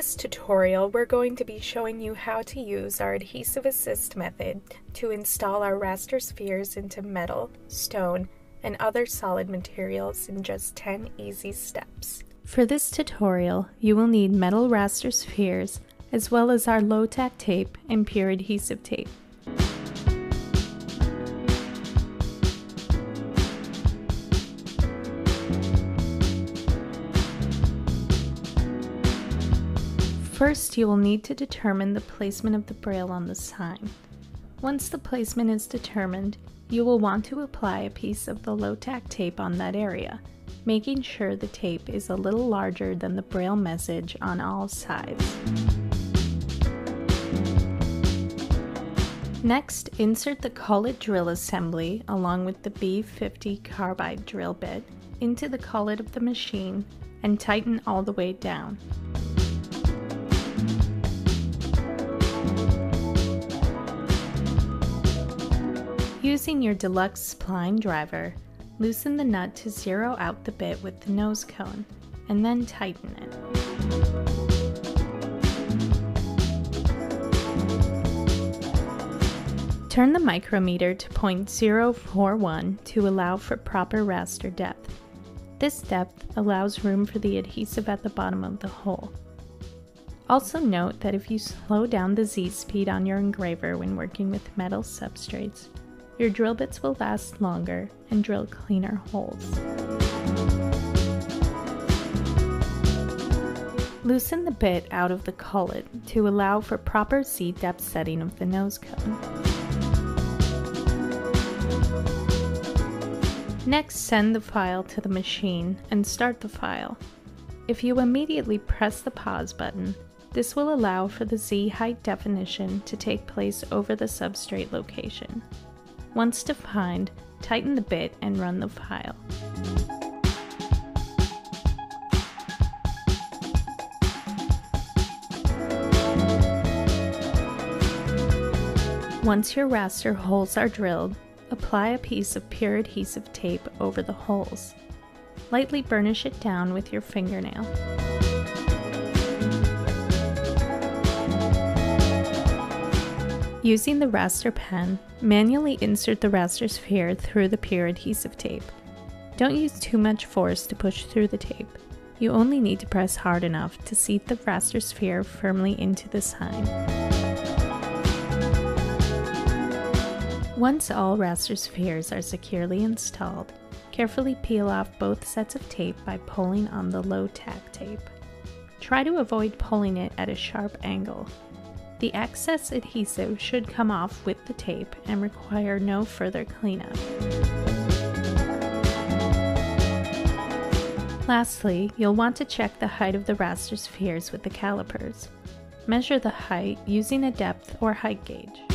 this tutorial, we're going to be showing you how to use our adhesive assist method to install our raster spheres into metal, stone, and other solid materials in just 10 easy steps. For this tutorial, you will need metal raster spheres as well as our low-tack tape and pure adhesive tape. First, you will need to determine the placement of the braille on the sign. Once the placement is determined, you will want to apply a piece of the low-tack tape on that area, making sure the tape is a little larger than the braille message on all sides. Next, insert the collet drill assembly along with the B50 carbide drill bit into the collet of the machine and tighten all the way down. Using your deluxe spline driver, loosen the nut to zero out the bit with the nose cone, and then tighten it. Turn the micrometer to .041 to allow for proper raster depth. This depth allows room for the adhesive at the bottom of the hole. Also note that if you slow down the Z speed on your engraver when working with metal substrates, your drill bits will last longer and drill cleaner holes. Loosen the bit out of the collet to allow for proper Z depth setting of the nose cone. Next, send the file to the machine and start the file. If you immediately press the pause button, this will allow for the Z height definition to take place over the substrate location. Once defined, tighten the bit and run the file. Once your raster holes are drilled, apply a piece of pure adhesive tape over the holes. Lightly burnish it down with your fingernail. Using the raster pen, manually insert the raster sphere through the pure adhesive tape. Don't use too much force to push through the tape. You only need to press hard enough to seat the raster sphere firmly into the sign. Once all raster spheres are securely installed, carefully peel off both sets of tape by pulling on the low-tack tape. Try to avoid pulling it at a sharp angle. The excess adhesive should come off with the tape and require no further cleanup. Lastly, you'll want to check the height of the raster spheres with the calipers. Measure the height using a depth or height gauge.